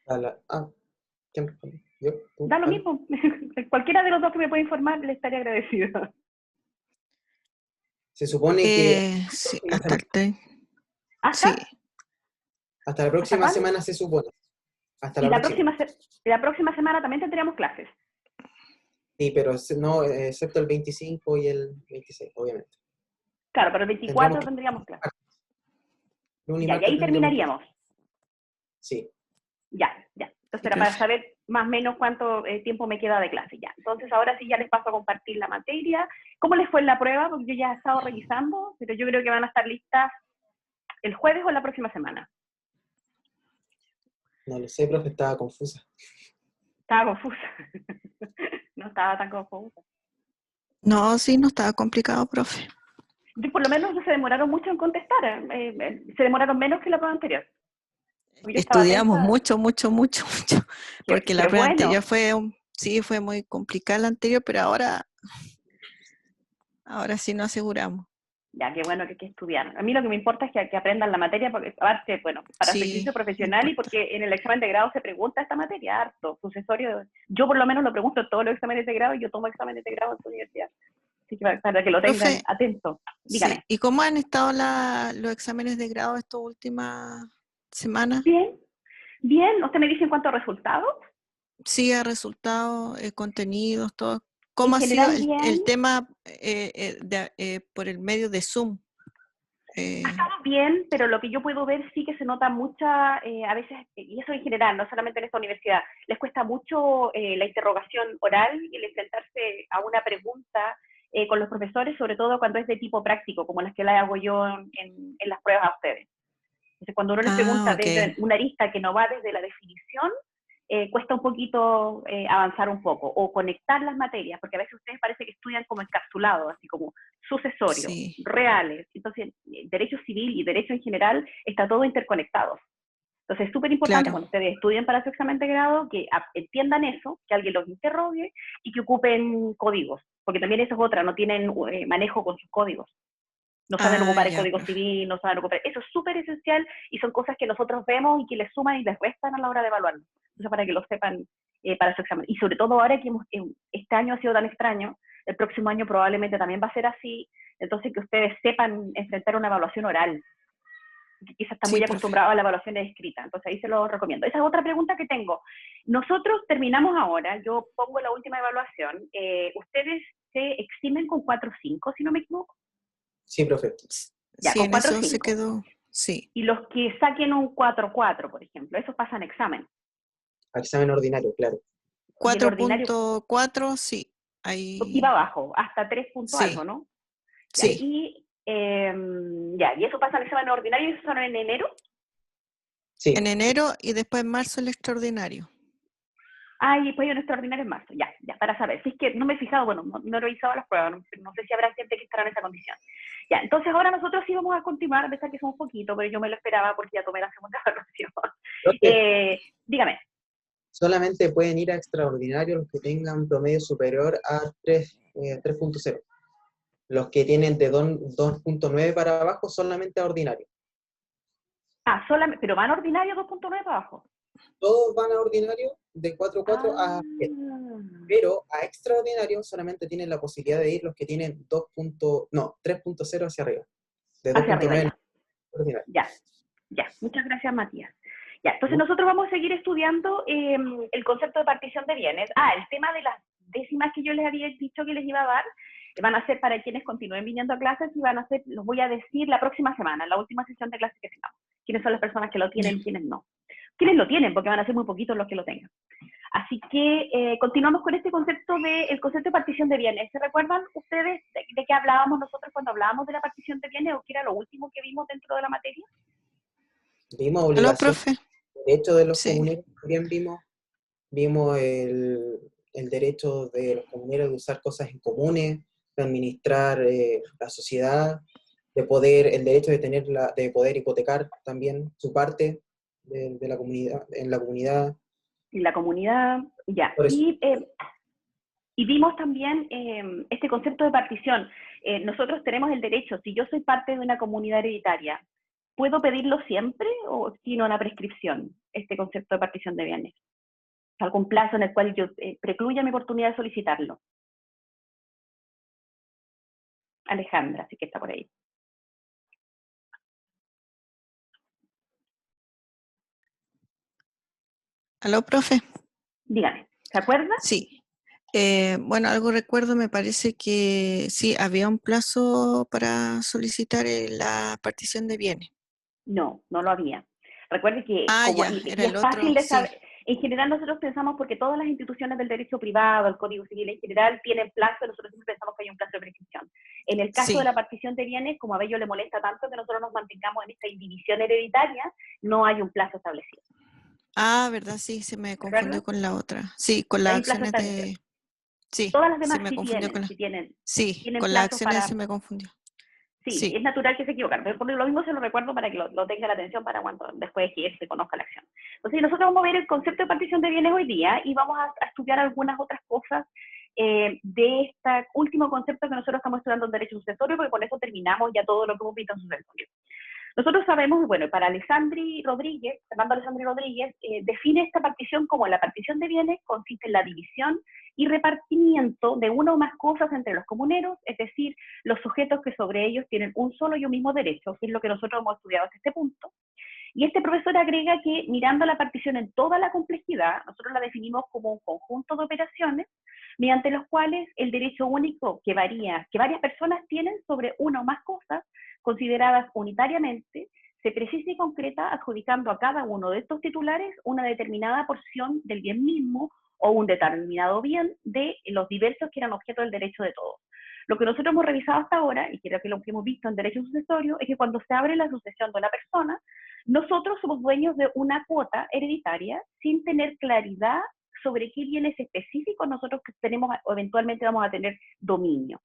¿Quién responde? ¿Yo? ¿Tú? Da lo ¿Ale? mismo. Cualquiera de los dos que me pueda informar le estaría agradecido. Se supone que Sí, próxima semana. sí. ¿Hasta? Hasta la ¿Hasta próxima cuándo? semana se supone. Hasta Y la próxima. la próxima semana también tendríamos clases. Sí, pero no, excepto el 25 y el 26, obviamente. Claro, pero el Tendríamos 24 que tendríamos clases. lunes y Ya, y martes ahí tendríamos clases. terminaríamos. Sí, Ya, ya. Entonces Sí, era para profe. saber más o menos cuánto tiempo me queda de clase. Ya. Entonces ahora sí ya les paso a compartir la materia. ¿Cómo les fue en la prueba? Porque yo ya he estado revisando, pero yo creo que van a estar listas el jueves o la próxima semana. no lo sé, profe, estaba confusa. Estaba confusa. No estaba tan confusa. No, sí, no estaba complicado, profe. Por lo menos no se demoraron mucho en contestar. Se demoraron menos que la prueba anterior. Porque yo estaba Estudiamos tensa. mucho, mucho, mucho, mucho, porque la Qué prueba bueno. anterior sí, fue muy complicada la anterior, pero ahora sí nos aseguramos. Ya, qué bueno que hay que estudiar. A mí lo que me importa es que aprendan la materia, porque aparte, bueno, para su Sí, ejercicio profesional y importa. porque en el examen de grado se pregunta esta materia, harto, sucesorio. Yo por lo menos lo pregunto en todos los exámenes de grado y yo tomo exámenes de grado en su universidad. Así que para que lo tengan Profe, atento. sí, Dígame. ¿y cómo han estado los exámenes de grado estas últimas semanas? Bien, bien. ¿Usted me dice en cuanto a resultados? Sí, ha resultado, contenidos, todo. En ¿Cómo ha sido general, bien. el tema por el medio de Zoom? Ha Eh, estado bien, pero lo que yo puedo ver sí que se nota mucha, a veces, y eso en general, no solamente en esta universidad, les cuesta mucho la interrogación oral y el enfrentarse a una pregunta con los profesores, sobre todo cuando es de tipo práctico, como las que le hago yo en las pruebas a ustedes. Entonces, cuando uno les pregunta ok. desde una arista que no va desde la definición, cuesta un poquito avanzar un poco, o conectar las materias, porque a veces ustedes parece que estudian como encapsulados, así como sucesorios, Sí, reales. Entonces, derecho civil y derecho en general está todo interconectado. Entonces, es súper importante claro. cuando ustedes estudien para su examen de grado que entiendan eso, que alguien los interrogue y que ocupen códigos, porque también eso es otra, no tienen manejo con sus códigos, no saben Ah, ocupar el ya, código profe. civil, no saben ocupar, eso es súper esencial y son cosas que nosotros vemos y que les suman y les restan a la hora de evaluarlo. Entonces, para que lo sepan para su examen. Y sobre todo ahora que este año ha sido tan extraño, el próximo año probablemente también va a ser así, entonces que ustedes sepan enfrentar una evaluación oral, que quizás están Sí, muy profe. acostumbrados a la evaluación escrita, entonces ahí se lo recomiendo. Esa es otra pregunta que tengo. Nosotros terminamos ahora, yo pongo la última evaluación, ustedes se eximen con 4.5, si no me equivoco. Sí, profe. Ya, Sí, con en cuatro eso se cinco. quedó. Sí. Y los que saquen un 4.4, por ejemplo, esos pasan examen. Examen ordinario, claro. Y el ordinario 4.4, sí. iba Ahí, abajo, hasta 3 punto algo, sí, ¿no? Ya, sí. y eso pasa al examen ordinario y eso son en enero. En Sí. enero y después en marzo el extraordinario. Ah, y después hay un extraordinario en marzo. Ya, ya, para saber. Si es que no me he fijado, bueno, no he revisado las pruebas, no sé si habrá gente que estará en esa condición. Ya, entonces ahora nosotros sí vamos a continuar, a pesar que somos poquito, pero yo me lo esperaba porque ya tomé la segunda evaluación. Profe, Dígame. solamente pueden ir a extraordinario los que tengan promedio superior a 3.0. Los que tienen de 2.9 para abajo solamente a ordinario. Ah, solamente, pero van ordinario 2.9 para abajo. Todos van a ordinario de 4.4 Ah, a 7. Pero a extraordinario solamente tienen la posibilidad de ir los que tienen 3.0 hacia arriba. De hacia arriba 2.9 ya. en ordinario. Ya, ya. Muchas gracias, Matías. Ya, entonces ¿No? nosotros vamos a seguir estudiando el concepto de partición de bienes. Ah, el tema de las décimas que yo les había dicho que les iba a dar, van a ser para quienes continúen viniendo a clases y van a ser, los voy a decir la próxima semana, la última sesión de clases que tengamos. Quiénes son las personas que lo Ya. tienen y quiénes no. Quiénes lo tienen, porque van a ser muy poquitos los que lo tengan. Así que continuamos con este concepto el concepto de partición de bienes. ¿Se recuerdan ustedes de qué hablábamos nosotros cuando hablábamos de la partición de bienes o qué era lo último que vimos dentro de la materia? Vimos ¿Aló, obligación, profe? derecho de los Sí. comuneros, también vimos el derecho de los comuneros de usar cosas en comunes, de administrar la sociedad, el derecho de poder hipotecar también su parte de la comunidad, en la comunidad. Y la comunidad, ya. Por eso, Y vimos también este concepto de partición. Nosotros tenemos el derecho, si yo soy parte de una comunidad hereditaria ¿Puedo pedirlo siempre o tiene una prescripción este concepto de partición de bienes? ¿Algún plazo en el cual yo precluya mi oportunidad de solicitarlo? Alejandra, sí que está por ahí. ¿Aló, profe? Dígame, ¿se acuerda? Sí. Bueno, algo recuerdo, me parece que sí, había un plazo para solicitar la partición de bienes. No, no lo había. Recuerde que, Ah, como, ya, era y el es fácil otro, de sí, saber, en general nosotros pensamos, porque todas las instituciones del derecho privado, el Código Civil en general, tienen plazo, nosotros siempre pensamos que hay un plazo de prescripción. En el caso de la sí. partición de bienes, como a ello le molesta tanto que nosotros nos mantengamos en esta indivisión hereditaria, no hay un plazo establecido. Ah, ¿verdad? Sí, se me ¿De acuerdo? confundió con la otra. Sí, con No las hay plazo acciones establecido. de... Sí, Todas las se demás me sí confundió tienen, con la... sí tienen, Sí, tienen con las plazo acciones se para... me confundió. Sí, Sí. es natural que se equivocan, pero por lo mismo se lo recuerdo para que lo tenga la atención para cuando después que se conozca la acción. Entonces, nosotros vamos a ver el concepto de partición de bienes hoy día y vamos a estudiar algunas otras cosas de este último concepto que nosotros estamos estudiando en derecho sucesorio, porque con eso terminamos ya todo lo que hemos visto en sucesorio. Nosotros sabemos, bueno, para Alessandri Rodríguez, Fernando Alessandri Rodríguez, define esta partición como la partición de bienes consiste en la división y repartimiento de una o más cosas entre los comuneros, es decir, los sujetos que sobre ellos tienen un solo y un mismo derecho, que es lo que nosotros hemos estudiado hasta este punto. Y este profesor agrega que mirando la partición en toda la complejidad, nosotros la definimos como un conjunto de operaciones mediante los cuales el derecho único que varía, que varias personas tienen sobre una o más cosas consideradas unitariamente, se precisa y concreta adjudicando a cada uno de estos titulares una determinada porción del bien mismo o un determinado bien de los diversos que eran objeto del derecho de todos. Lo que nosotros hemos revisado hasta ahora, y creo que lo que hemos visto en derecho sucesorio, es que cuando se abre la sucesión de una persona, nosotros somos dueños de una cuota hereditaria sin tener claridad sobre qué bienes específicos nosotros tenemos o eventualmente vamos a tener dominio.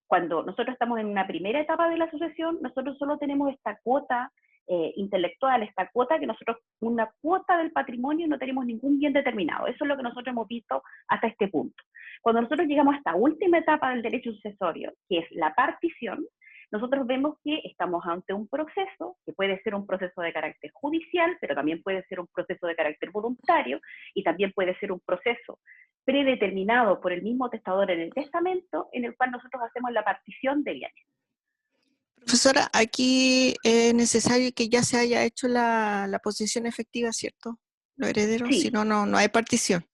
Cuando nosotros estamos en una primera etapa de la sucesión, nosotros solo tenemos esta cuota intelectual, esta cuota que nosotros, una cuota del patrimonio, no tenemos ningún bien determinado. Eso es lo que nosotros hemos visto hasta este punto. Cuando nosotros llegamos a esta última etapa del derecho sucesorio, que es la partición, nosotros vemos que estamos ante un proceso, que puede ser un proceso de carácter judicial, pero también puede ser un proceso de carácter voluntario, y también puede ser un proceso predeterminado por el mismo testador en el testamento, en el cual nosotros hacemos la partición de bienes. Profesora, aquí es necesario que ya se haya hecho la posesión efectiva, ¿cierto? Los herederos, si Sí, no, no hay partición.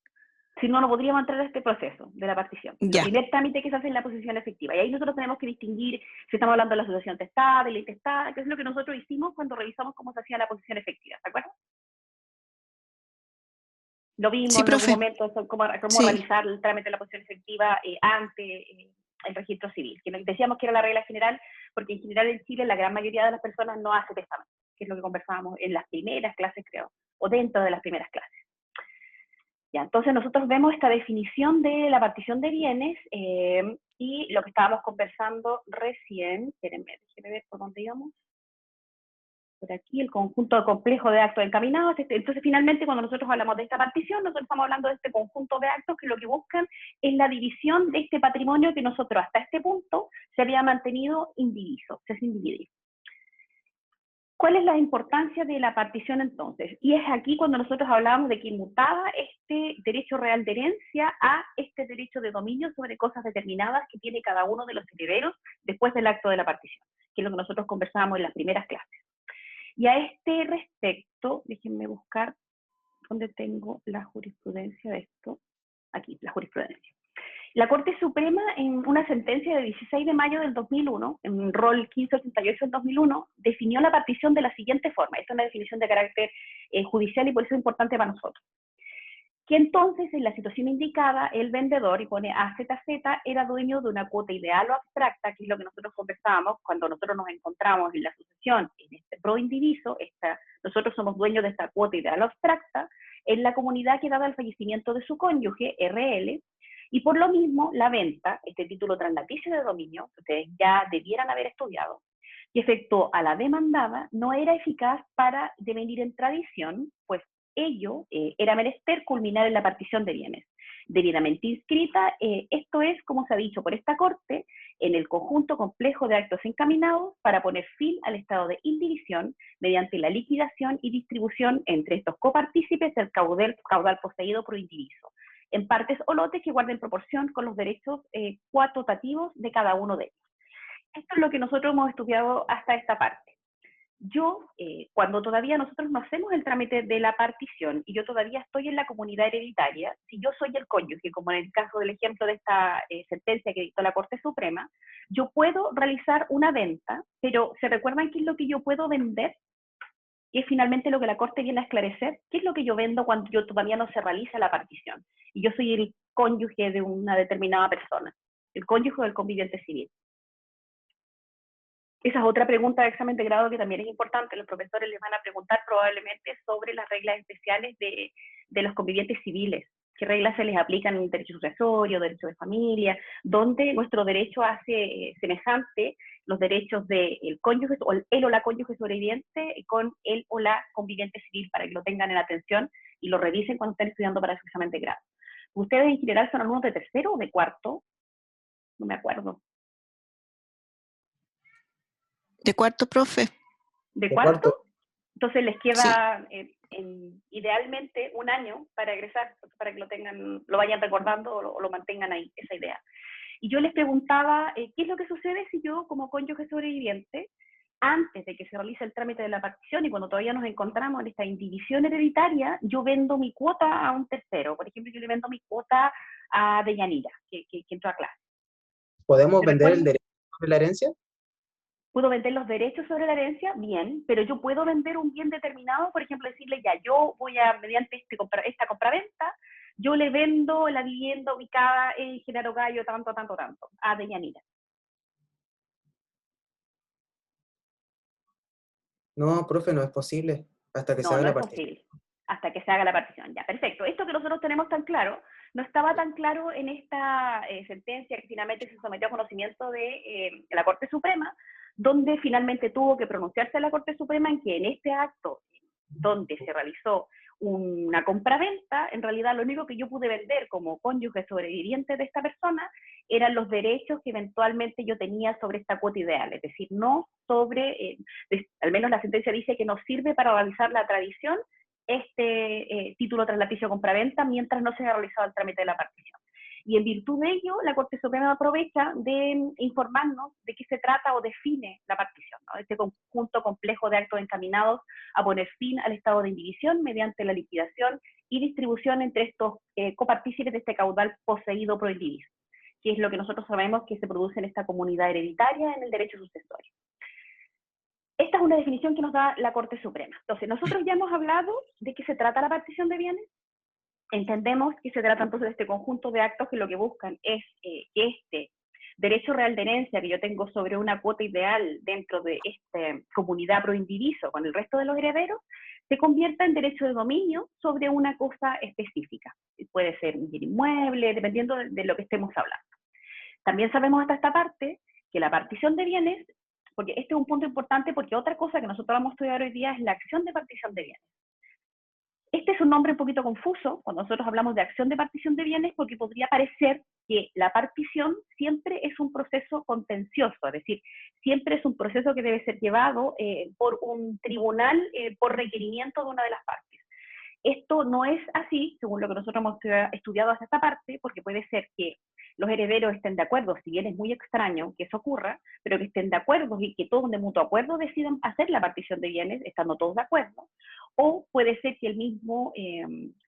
si no, no podríamos entrar a este proceso de la partición. El Ya, primer trámite que se hace es la posesión efectiva. Y ahí nosotros tenemos que distinguir si estamos hablando de la asociación testada, de la intestada, que es lo que nosotros hicimos cuando revisamos cómo se hacía la posesión efectiva. ¿De acuerdo? Lo sí, vimos en algún profe, momento, cómo sí, realizar el trámite de la posesión efectiva ante el registro civil, que decíamos que era la regla general, porque en general en Chile la gran mayoría de las personas no hace testamento, que es lo que conversábamos en las primeras clases, creo, o dentro de las primeras clases. Ya, entonces nosotros vemos esta definición de la partición de bienes y lo que estábamos conversando recién, espérenme, déjenme ver por dónde íbamos. Por aquí, el conjunto complejo de actos encaminados. Entonces, finalmente, cuando nosotros hablamos de esta partición, nosotros estamos hablando de este conjunto de actos que lo que buscan es la división de este patrimonio que nosotros hasta este punto se había mantenido indiviso, se sin dividir. ¿Cuál es la importancia de la partición entonces? Y es aquí cuando nosotros hablamos de que inmutaba este derecho real de herencia a este derecho de dominio sobre cosas determinadas que tiene cada uno de los herederos después del acto de la partición, que es lo que nosotros conversábamos en las primeras clases. Y a este respecto, déjenme buscar dónde tengo la jurisprudencia de esto. Aquí, la jurisprudencia. La Corte Suprema, en una sentencia de 16 de mayo del 2001, en rol 1588 del 2001, definió la partición de la siguiente forma. Esta es una definición de carácter judicial y por eso es importante para nosotros. Que entonces, en la situación indicada, el vendedor, y pone AZZ, era dueño de una cuota ideal o abstracta, que es lo que nosotros conversábamos cuando nosotros nos encontramos en la sucesión, en este pro indiviso, nosotros somos dueños de esta cuota ideal o abstracta, en la comunidad que daba el fallecimiento de su cónyuge, RL, y por lo mismo, la venta, este título translaticio de dominio, que ustedes ya debieran haber estudiado, que efectuó a la demandada, no era eficaz para devenir en tradición, pues ello era menester culminar en la partición de bienes. debidamente inscrita. Esto es, como se ha dicho por esta Corte, en el conjunto complejo de actos encaminados para poner fin al estado de indivisión mediante la liquidación y distribución entre estos copartícipes del caudal poseído por indiviso, en partes o lotes que guarden proporción con los derechos coatotativos de cada uno de ellos. Esto es lo que nosotros hemos estudiado hasta esta parte. Yo, cuando todavía nosotros no hacemos el trámite de la partición y yo todavía estoy en la comunidad hereditaria, si yo soy el cónyuge, como en el caso del ejemplo de esta sentencia que dictó la Corte Suprema, yo puedo realizar una venta, pero ¿se recuerdan qué es lo que yo puedo vender? Y es finalmente lo que la Corte viene a esclarecer, qué es lo que yo vendo cuando yo todavía no se realiza la partición. Y yo soy el cónyuge de una determinada persona, el cónyuge del conviviente civil. Esa es otra pregunta de examen de grado que también es importante. Los profesores les van a preguntar probablemente sobre las reglas especiales de los convivientes civiles. ¿Qué reglas se les aplican en derecho sucesorio, derecho de familia? Donde nuestro derecho hace semejante los derechos del cónyuge, o el o la cónyuge sobreviviente, con el o la conviviente civil, para que lo tengan en atención y lo revisen cuando estén estudiando para su examen de grado. ¿Ustedes en general son alumnos de tercero o de cuarto? No me acuerdo. ¿De cuarto, profe? ¿De cuarto? cuarto. Entonces les Sí. queda idealmente un año para egresar, para que lo vayan recordando o lo mantengan ahí, esa idea. Y yo les preguntaba, ¿qué es lo que sucede si yo, como cónyuge sobreviviente, antes de que se realice el trámite de la partición y cuando todavía nos encontramos en esta indivisión hereditaria, yo vendo mi cuota a un tercero? Por ejemplo, yo le vendo mi cuota a Deyanira, que entró a clase. ¿Podemos vender el derecho sobre la herencia? ¿Puedo vender los derechos sobre la herencia? Bien, pero yo puedo vender un bien determinado, por ejemplo, decirle, ya, yo voy a, mediante esta compraventa, yo le vendo la vivienda ubicada en Genaro Gallo, tanto, a Deyanira. No, profe, no es posible hasta que se No, haga no la es partición. posible, hasta que se haga la partición. Ya, perfecto. Esto que nosotros tenemos tan claro, no estaba tan claro en esta sentencia que finalmente se sometió a conocimiento de la Corte Suprema, donde finalmente tuvo que pronunciarse la Corte Suprema en que en este acto donde se realizó una compraventa, en realidad lo único que yo pude vender como cónyuge sobreviviente de esta persona eran los derechos que eventualmente yo tenía sobre esta cuota ideal, es decir, no sobre, al menos la sentencia dice que no sirve para realizar la tradición este título traslaticio compraventa mientras no se haya realizado el trámite de la partición. Y en virtud de ello, la Corte Suprema aprovecha de informarnos de qué se trata o define la partición, ¿no? Este conjunto complejo de actos encaminados a poner fin al estado de indivisión mediante la liquidación y distribución entre estos copartícipes de este caudal poseído por el indiviso, que es lo que nosotros sabemos que se produce en esta comunidad hereditaria en el derecho sucesorio. Esta es una definición que nos da la Corte Suprema. Entonces, nosotros ya hemos hablado de qué se trata la partición de bienes. Entendemos que se trata entonces de este conjunto de actos que lo que buscan es que este derecho real de herencia que yo tengo sobre una cuota ideal dentro de esta comunidad pro indiviso con el resto de los herederos, se convierta en derecho de dominio sobre una cosa específica. Puede ser un bien inmueble, dependiendo de lo que estemos hablando. También sabemos hasta esta parte que la partición de bienes, porque este es un punto importante, porque otra cosa que nosotros vamos a estudiar hoy día es la acción de partición de bienes. Este es un nombre un poquito confuso cuando nosotros hablamos de acción de partición de bienes, porque podría parecer que la partición siempre es un proceso contencioso, es decir, siempre es un proceso que debe ser llevado por un tribunal por requerimiento de una de las partes. Esto no es así, según lo que nosotros hemos estudiado hasta esta parte, porque puede ser que los herederos estén de acuerdo, si bien es muy extraño que eso ocurra, pero que estén de acuerdo y que todos de mutuo acuerdo decidan hacer la partición de bienes, estando todos de acuerdo, o puede ser que el mismo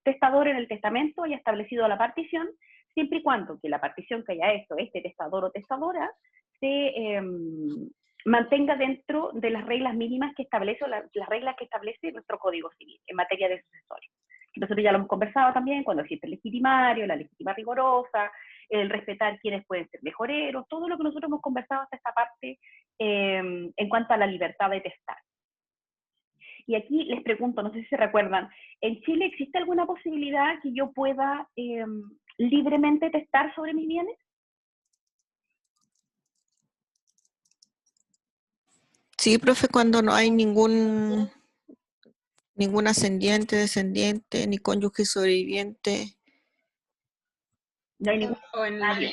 testador en el testamento haya establecido la partición, siempre y cuando que la partición que haya hecho este testador o testadora se mantenga dentro de las reglas mínimas que establece, o las reglas que establece nuestro Código Civil en materia de sucesorio. Nosotros ya lo hemos conversado también cuando existe el legitimario, la legítima rigorosa, el respetar quiénes pueden ser mejoreros, todo lo que nosotros hemos conversado hasta esta parte en cuanto a la libertad de testar. Y aquí les pregunto, no sé si se recuerdan, ¿en Chile existe alguna posibilidad que yo pueda libremente testar sobre mis bienes? Sí, profe, cuando no hay ningún ascendiente, descendiente, ni cónyuge sobreviviente. No hay ningún O en nadie.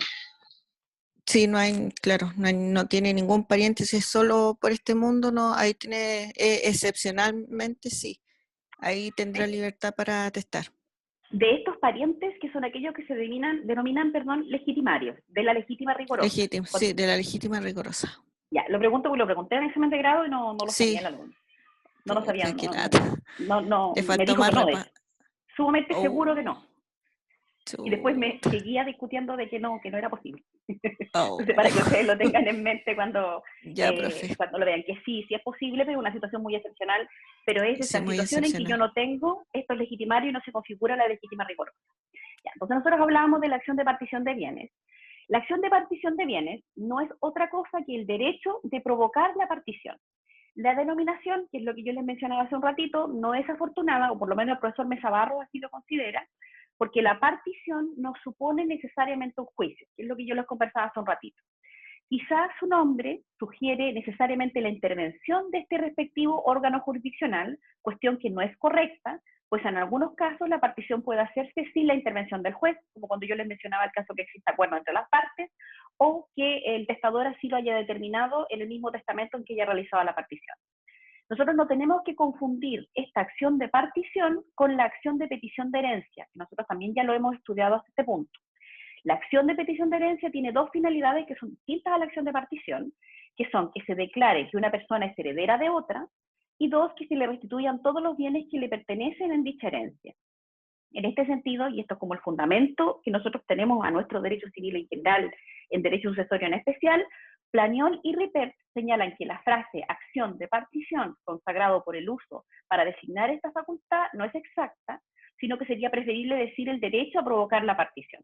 Sí, no hay, claro, no tiene ningún pariente, si es solo por este mundo, no, ahí tiene, excepcionalmente sí, ahí tendrá libertad para testar. De estos parientes, que son aquellos que se denominan, legitimarios, de la legítima rigorosa. Legítimo, sí, de la legítima rigurosa. Ya, lo pregunto porque lo pregunté en examen de grado y no lo sabía Sí, el alumno. No lo sabían, qué lata. Le me faltó dijo que más no, de hecho. Sumamente seguro que Oh, no. Y después me chuta. seguía discutiendo de que no era posible. Entonces, Oh. para que ustedes lo tengan en mente Ya, profe. cuando lo vean, que sí es posible, pero es una situación muy excepcional, pero es Sí, esa muy situación en que yo excepcional. no tengo estos legitimarios y no se configura la legítima rigorosa. Ya, entonces nosotros hablábamos de la acción de partición de bienes. La acción de partición de bienes no es otra cosa que el derecho de provocar la partición. La denominación, que es lo que yo les mencionaba hace un ratito, no es afortunada, o por lo menos el profesor Mesa Barros así lo considera, porque la partición no supone necesariamente un juicio, que es lo que yo les conversaba hace un ratito. Quizás su nombre sugiere necesariamente la intervención de este respectivo órgano jurisdiccional, cuestión que no es correcta, pues en algunos casos la partición puede hacerse sin la intervención del juez, como cuando yo les mencionaba el caso que existe acuerdo entre las partes, o que el testador así lo haya determinado en el mismo testamento en que haya realizado la partición. Nosotros no tenemos que confundir esta acción de partición con la acción de petición de herencia, que nosotros también ya lo hemos estudiado hasta este punto. La acción de petición de herencia tiene dos finalidades que son distintas a la acción de partición, que son que se declare que una persona es heredera de otra, y dos, que se le restituyan todos los bienes que le pertenecen en dicha herencia. En este sentido, y esto es como el fundamento que nosotros tenemos a nuestro derecho civil en general, en derecho sucesorio en especial, Planiol y Ripert señalan que la frase acción de partición consagrado por el uso para designar esta facultad no es exacta, sino que sería preferible decir el derecho a provocar la partición.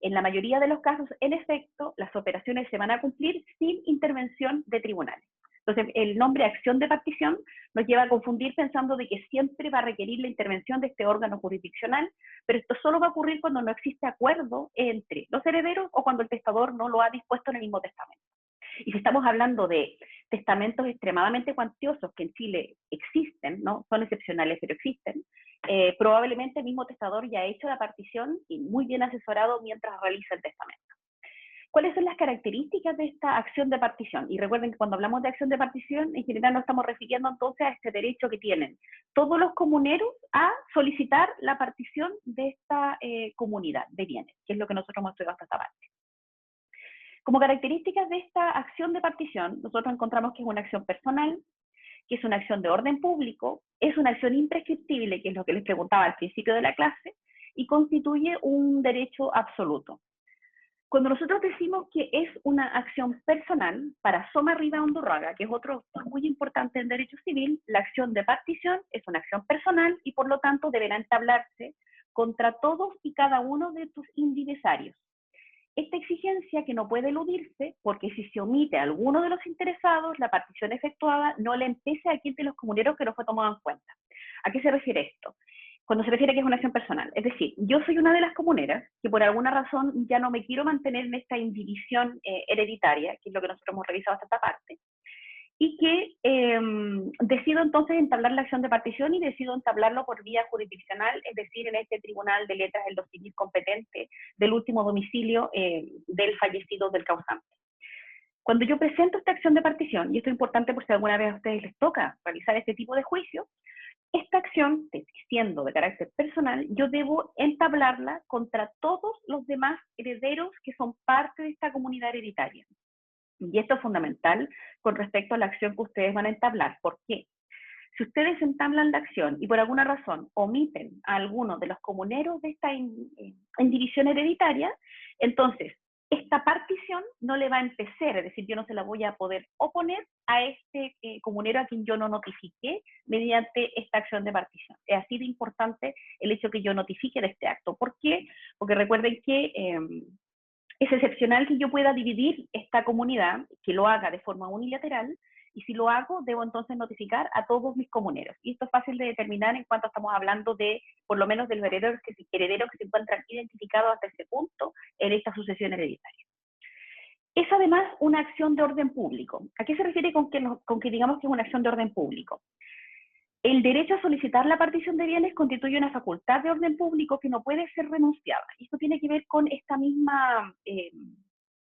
En la mayoría de los casos, en efecto, las operaciones se van a cumplir sin intervención de tribunales. Entonces, el nombre acción de partición nos lleva a confundir pensando de que siempre va a requerir la intervención de este órgano jurisdiccional, pero esto solo va a ocurrir cuando no existe acuerdo entre los herederos o cuando el testador no lo ha dispuesto en el mismo testamento. Y si estamos hablando de testamentos extremadamente cuantiosos que en Chile existen, ¿no? Son excepcionales, pero existen, probablemente el mismo testador ya ha hecho la partición y muy bien asesorado mientras realiza el testamento. ¿Cuáles son las características de esta acción de partición? Y recuerden que cuando hablamos de acción de partición, en general nos estamos refiriendo entonces a este derecho que tienen todos los comuneros a solicitar la partición de esta comunidad de bienes, que es lo que nosotros hemos estudiado hasta esta parte. Como características de esta acción de partición, nosotros encontramos que es una acción personal, que es una acción de orden público, es una acción imprescriptible, que es lo que les preguntaba al principio de la clase, y constituye un derecho absoluto. Cuando nosotros decimos que es una acción personal, para Soma Riva Undurraga, que es otro autor muy importante en derecho civil, la acción de partición es una acción personal y por lo tanto deberá entablarse contra todos y cada uno de tus indivisarios. Esta exigencia que no puede eludirse porque si se omite a alguno de los interesados, la partición efectuada no le empece a aquel de los comuneros que no fue tomado en cuenta. ¿A qué se refiere esto? Cuando se refiere a que es una acción personal. Es decir, yo soy una de las comuneras que por alguna razón ya no me quiero mantener en esta indivisión hereditaria, que es lo que nosotros hemos revisado hasta esta parte, y que decido entonces entablar la acción de partición y decido entablarlo por vía jurisdiccional, es decir, en este Tribunal de Letras en lo civil competente del último domicilio del fallecido del causante. Cuando yo presento esta acción de partición, y esto es importante por si alguna vez a ustedes les toca realizar este tipo de juicio, esta acción, siendo de carácter personal, yo debo entablarla contra todos los demás herederos que son parte de esta comunidad hereditaria. Y esto es fundamental con respecto a la acción que ustedes van a entablar. ¿Por qué? Si ustedes entablan la acción y por alguna razón omiten a alguno de los comuneros de esta indivisión hereditaria, entonces esta partición no le va a empezar, es decir, yo no se la voy a poder oponer a este comunero a quien yo no notifiqué mediante esta acción de partición. Es así de importante el hecho que yo notifique de este acto. ¿Por qué? Porque recuerden que es excepcional que yo pueda dividir esta comunidad, que lo haga de forma unilateral, y si lo hago, debo entonces notificar a todos mis comuneros. Y esto es fácil de determinar en cuanto estamos hablando de, por lo menos, de los herederos que se encuentran identificados hasta este punto en esta sucesión hereditaria. Es además una acción de orden público. ¿A qué se refiere con que digamos que es una acción de orden público? El derecho a solicitar la partición de bienes constituye una facultad de orden público que no puede ser renunciada. Y esto tiene que ver con esta misma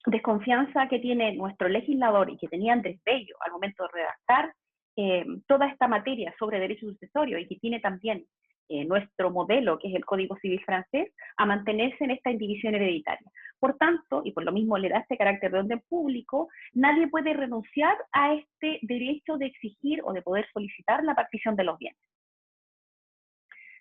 desconfianza que tiene nuestro legislador y que tenía Andrés Bello al momento de redactar toda esta materia sobre derecho sucesorio, y que tiene también nuestro modelo, que es el Código Civil francés, a mantenerse en esta indivisión hereditaria. Por tanto, y por lo mismo le da este carácter de orden público, nadie puede renunciar a este derecho de exigir o de poder solicitar la partición de los bienes.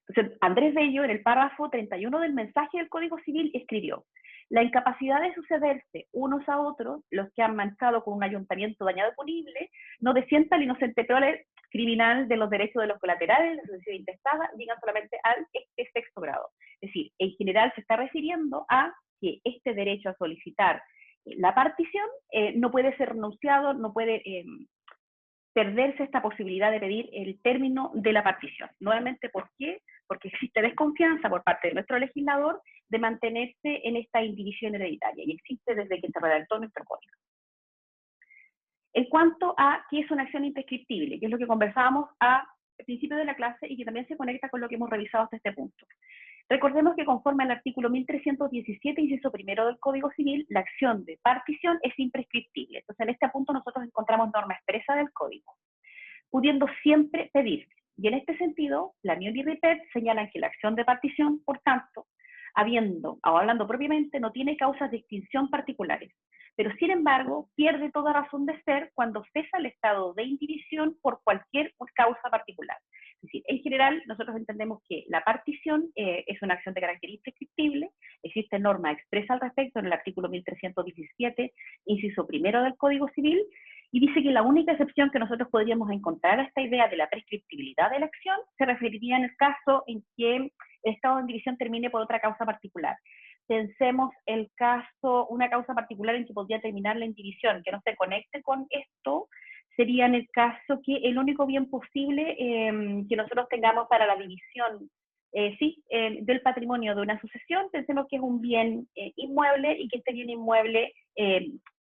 Entonces, Andrés Bello, en el párrafo 31 del mensaje del Código Civil, escribió: la incapacidad de sucederse unos a otros, los que han manchado con un ayuntamiento dañado y punible, no desienta al inocente prole criminal de los derechos de los colaterales, la sucesión intestada, digan solamente al sexto grado. Es decir, en general se está refiriendo a que este derecho a solicitar la partición no puede ser renunciado, no puede perderse esta posibilidad de pedir el término de la partición. Nuevamente, ¿por qué? Porque existe desconfianza por parte de nuestro legislador de mantenerse en esta indivisión hereditaria, y existe desde que se redactó nuestro código. En cuanto a qué es una acción imprescriptible, que es lo que conversábamos al principio de la clase y que también se conecta con lo que hemos revisado hasta este punto. Recordemos que conforme al artículo 1317, inciso primero del Código Civil, la acción de partición es imprescriptible. Entonces, en este punto nosotros encontramos norma expresa del Código, pudiendo siempre pedirse. Y en este sentido, Laniol y Ripet señalan que la acción de partición, por tanto, hablando propiamente, no tiene causas de extinción particulares, pero sin embargo pierde toda razón de ser cuando cesa el estado de indivisión por cualquier causa particular. Es decir, en general nosotros entendemos que la partición es una acción de carácter imprescriptible, existe norma expresa al respecto en el artículo 1317, inciso primero del Código Civil, y dice que la única excepción que nosotros podríamos encontrar a esta idea de la prescriptibilidad de la acción se referiría en el caso en que el estado de indivisión termine por otra causa particular. Pensemos una causa particular en que podría terminar la indivisión, que no se conecte con esto, sería en el caso que el único bien posible que nosotros tengamos para la división del patrimonio de una sucesión, pensemos que es un bien inmueble, y que este bien inmueble,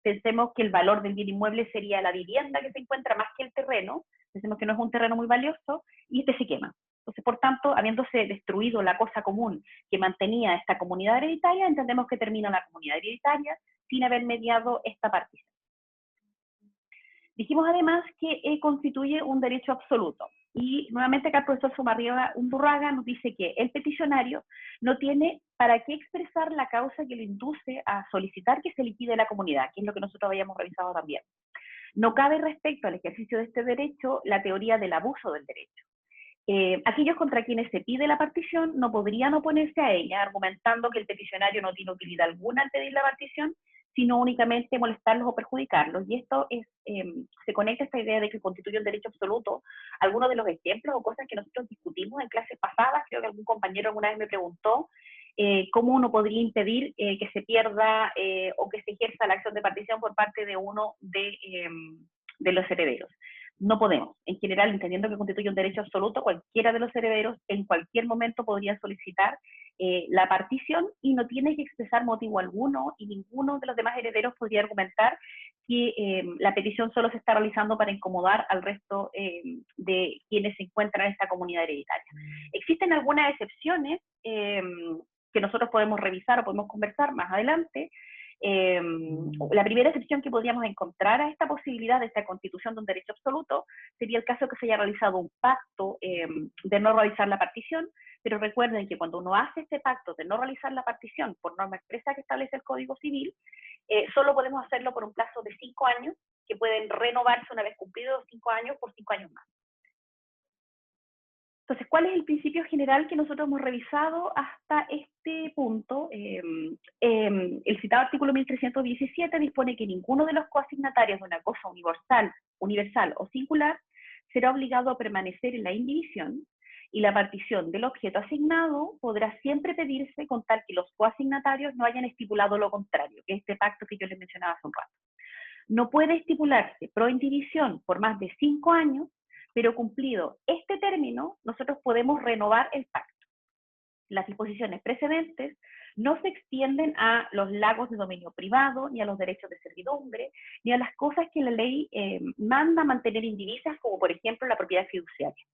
pensemos que el valor del bien inmueble sería la vivienda que se encuentra más que el terreno, pensemos que no es un terreno muy valioso, y este se quema. Entonces, por tanto, habiéndose destruido la cosa común que mantenía esta comunidad hereditaria, entendemos que termina la comunidad hereditaria sin haber mediado esta partición. Dijimos además que constituye un derecho absoluto. Y nuevamente acá el profesor Somarriaga Undurraga nos dice que el peticionario no tiene para qué expresar la causa que lo induce a solicitar que se liquide la comunidad, que es lo que nosotros habíamos revisado también. No cabe respecto al ejercicio de este derecho la teoría del abuso del derecho. Aquellos contra quienes se pide la partición no podrían oponerse a ella, argumentando que el peticionario no tiene utilidad alguna al pedir la partición, sino únicamente molestarlos o perjudicarlos. Y esto se conecta a esta idea de que constituye un derecho absoluto. Algunos de los ejemplos o cosas que nosotros discutimos en clases pasadas, creo que algún compañero alguna vez me preguntó, cómo uno podría impedir que se pierda o que se ejerza la acción de partición por parte de uno de los herederos. No podemos. En general, entendiendo que constituye un derecho absoluto, cualquiera de los herederos en cualquier momento podría solicitar la partición, y no tiene que expresar motivo alguno, y ninguno de los demás herederos podría argumentar que la petición solo se está realizando para incomodar al resto de quienes se encuentran en esta comunidad hereditaria. Existen algunas excepciones que nosotros podemos revisar o podemos conversar más adelante. La primera excepción que podríamos encontrar a esta posibilidad de esta constitución de un derecho absoluto sería el caso que se haya realizado un pacto de no realizar la partición, pero recuerden que cuando uno hace este pacto de no realizar la partición por norma expresa que establece el Código Civil, solo podemos hacerlo por un plazo de 5 años, que pueden renovarse una vez cumplidos 5 años por 5 años más. Entonces, ¿cuál es el principio general que nosotros hemos revisado hasta este punto? El citado artículo 1317 dispone que ninguno de los coasignatarios de una cosa universal o singular será obligado a permanecer en la indivisión, y la partición del objeto asignado podrá siempre pedirse con tal que los coasignatarios no hayan estipulado lo contrario, que es este pacto que yo les mencionaba hace un rato. No puede estipularse proindivisión por más de 5 años, pero cumplido este término, nosotros podemos renovar el pacto. Las disposiciones precedentes no se extienden a los lagos de dominio privado, ni a los derechos de servidumbre, ni a las cosas que la ley manda mantener indivisas, como por ejemplo la propiedad fiduciaria.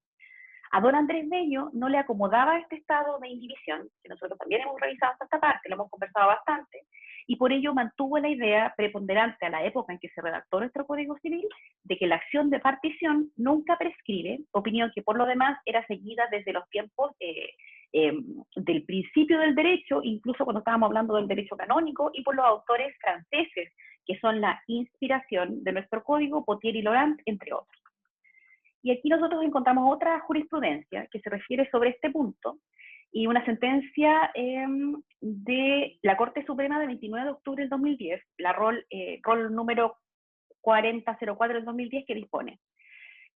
A don Andrés Bello no le acomodaba este estado de indivisión, que nosotros también hemos revisado hasta esta parte, lo hemos conversado bastante, y por ello mantuvo la idea preponderante a la época en que se redactó nuestro Código Civil de que la acción de partición nunca prescribe, opinión que por lo demás era seguida desde los tiempos del principio del derecho, incluso cuando estábamos hablando del derecho canónico, y por los autores franceses, que son la inspiración de nuestro código, Potier y Laurent, entre otros. Y aquí nosotros encontramos otra jurisprudencia que se refiere sobre este punto, y una sentencia de la Corte Suprema de 29 de octubre del 2010, la rol número 4004 del 2010, que dispone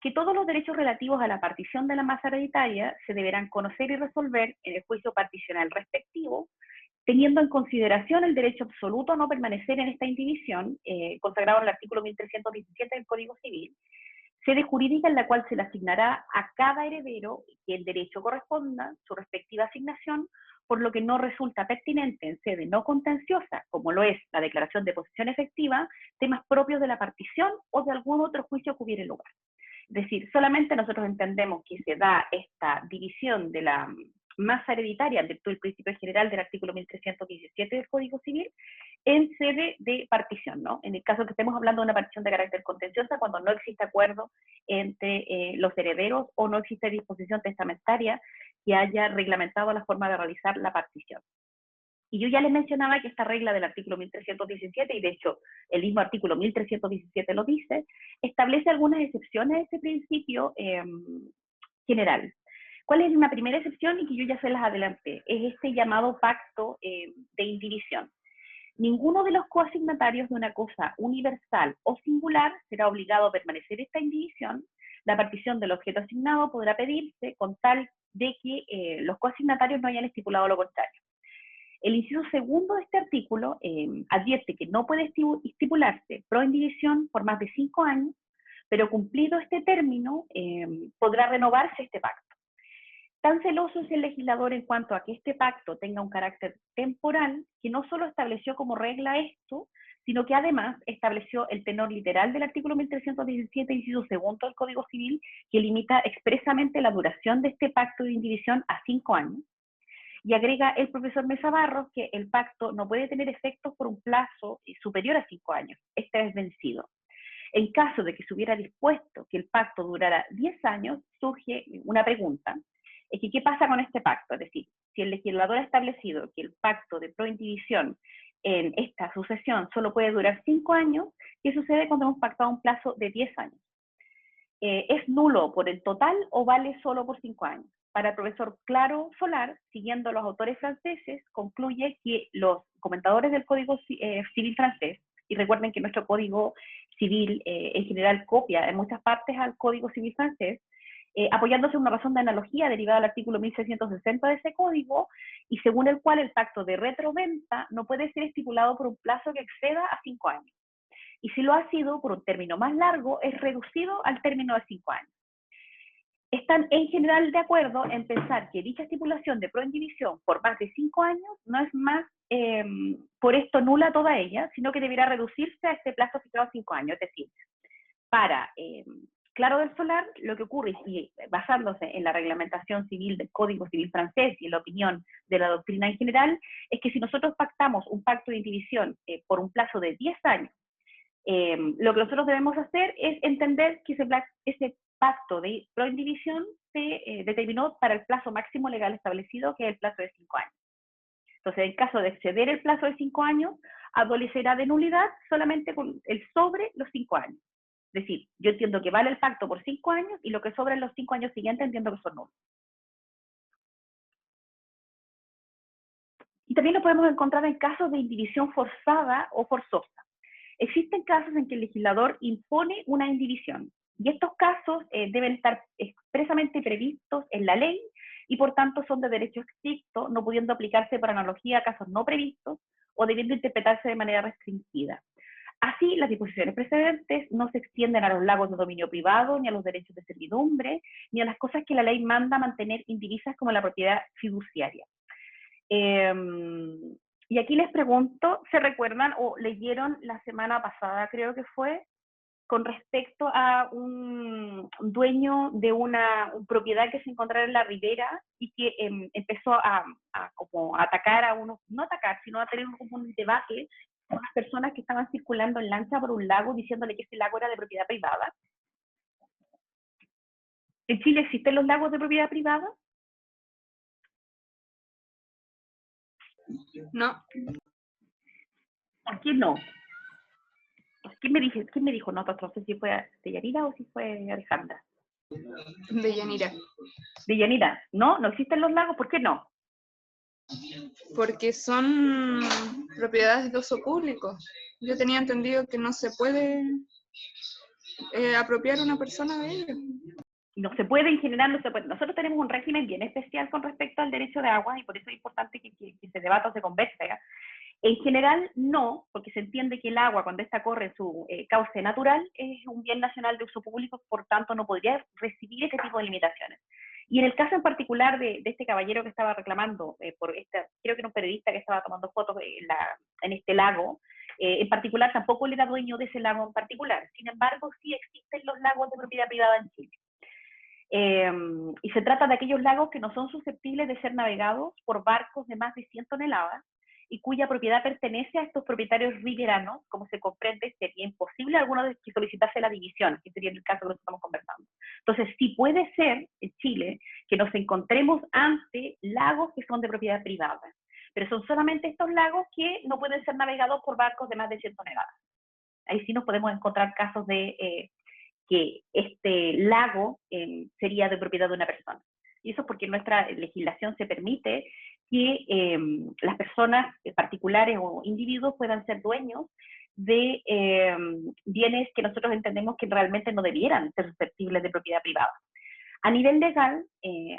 que todos los derechos relativos a la partición de la masa hereditaria se deberán conocer y resolver en el juicio particional respectivo, teniendo en consideración el derecho absoluto a no permanecer en esta indivisión, consagrado en el artículo 1317 del Código Civil, sede jurídica en la cual se le asignará a cada heredero que el derecho corresponda, su respectiva asignación, por lo que no resulta pertinente en sede no contenciosa, como lo es la declaración de posesión efectiva, temas propios de la partición o de algún otro juicio que hubiere lugar. Es decir, solamente nosotros entendemos que se da esta división de la masa hereditaria en virtud del principio general del artículo 1317 del Código Civil en sede de partición, ¿no? En el caso que estemos hablando de una partición de carácter contenciosa, cuando no existe acuerdo entre los herederos o no existe disposición testamentaria que haya reglamentado la forma de realizar la partición. Y yo ya les mencionaba que esta regla del artículo 1317, y de hecho el mismo artículo 1317 lo dice, establece algunas excepciones a ese principio general. ¿Cuál es una primera excepción? Y que yo ya se las adelanté. Es este llamado pacto de indivisión. Ninguno de los coasignatarios de una cosa universal o singular será obligado a permanecer esta indivisión. La partición del objeto asignado podrá pedirse con tal de que los coasignatarios no hayan estipulado lo contrario. El inciso segundo de este artículo advierte que no puede estipularse proindivisión por más de 5 años, pero cumplido este término, podrá renovarse este pacto. Tan celoso es el legislador en cuanto a que este pacto tenga un carácter temporal, que no solo estableció como regla esto, sino que además estableció el tenor literal del artículo 1317, inciso segundo del Código Civil, que limita expresamente la duración de este pacto de indivisión a 5 años. Y agrega el profesor Mesa Barros que el pacto no puede tener efectos por un plazo superior a 5 años. Este es vencido. En caso de que se hubiera dispuesto que el pacto durara 10 años, surge una pregunta, es que ¿qué pasa con este pacto? Es decir, si el legislador ha establecido que el pacto de proindivisión en esta sucesión solo puede durar 5 años, ¿qué sucede cuando hemos pactado un plazo de 10 años? ¿Es nulo por el total o vale solo por 5 años? Para el profesor Claro Solar, siguiendo a los autores franceses, concluye que los comentadores del Código Civil francés, y recuerden que nuestro Código Civil en general copia en muchas partes al Código Civil francés, apoyándose en una razón de analogía derivada del artículo 1660 de ese código, y según el cual el pacto de retroventa no puede ser estipulado por un plazo que exceda a 5 años. Y si lo ha sido por un término más largo, es reducido al término de 5 años. Están en general de acuerdo en pensar que dicha estipulación de proindivisión por más de 5 años no es más por esto nula toda ella, sino que deberá reducirse a este plazo fijado a 5 años. Es decir, para Claro del Solar, lo que ocurre, y basándose en la reglamentación civil del Código Civil francés y en la opinión de la doctrina en general, es que si nosotros pactamos un pacto de indivisión por un plazo de 10 años, lo que nosotros debemos hacer es entender que ese pacto de proindivisión se determinó para el plazo máximo legal establecido, que es el plazo de 5 años. Entonces, en caso de exceder el plazo de 5 años, adolecerá de nulidad solamente con el sobre los 5 años. Es decir, yo entiendo que vale el pacto por 5 años y lo que sobra en los 5 años siguientes entiendo que son nulos. Y también lo podemos encontrar en casos de indivisión forzada o forzosa. Existen casos en que el legislador impone una indivisión, y estos casos deben estar expresamente previstos en la ley y por tanto son de derecho estricto, no pudiendo aplicarse por analogía a casos no previstos o debiendo interpretarse de manera restringida. Así, las disposiciones precedentes no se extienden a los lagos de dominio privado, ni a los derechos de servidumbre, ni a las cosas que la ley manda mantener indivisas como la propiedad fiduciaria. Y aquí les pregunto, ¿se recuerdan o leyeron la semana pasada, creo que fue, con respecto a un dueño de una propiedad que se encontraba en la ribera y que empezó como a atacar a unos, no atacar, sino a tener como un debate con las personas que estaban circulando en lancha por un lago diciéndole que ese lago era de propiedad privada. ¿En Chile existen los lagos de propiedad privada? No. ¿Por qué no? ¿Quién me dijo no? No sé si fue Deyanira o si fue Alejandra. Deyanira. Deyanira, ¿no? ¿No existen los lagos? ¿Por qué no? Porque son propiedades de uso público. Yo tenía entendido que no se puede apropiar una persona de ellos. No se puede, en general no se puede. Nosotros tenemos un régimen bien especial con respecto al derecho de agua y por eso es importante que se debata o se converse. En general no, porque se entiende que el agua cuando ésta corre en su cauce natural es un bien nacional de uso público, por tanto no podría recibir este tipo de limitaciones. Y en el caso en particular de este caballero que estaba reclamando, creo que era un periodista que estaba tomando fotos en este lago, en particular tampoco le era dueño de ese lago en particular. Sin embargo, sí existen los lagos de propiedad privada en Chile. Y se trata de aquellos lagos que no son susceptibles de ser navegados por barcos de más de 100 toneladas y cuya propiedad pertenece a estos propietarios riberanos. Como se comprende, sería imposible a alguno de que solicitase la división, que sería el caso que nosotros estamos conversando. Entonces, sí puede ser en Chile que nos encontremos ante lagos que son de propiedad privada, pero son solamente estos lagos que no pueden ser navegados por barcos de más de 100 toneladas. Ahí sí nos podemos encontrar casos de que este lago sería de propiedad de una persona. Y eso es porque nuestra legislación se permite que las personas particulares o individuos puedan ser dueños de bienes que nosotros entendemos que realmente no debieran ser susceptibles de propiedad privada. A nivel legal,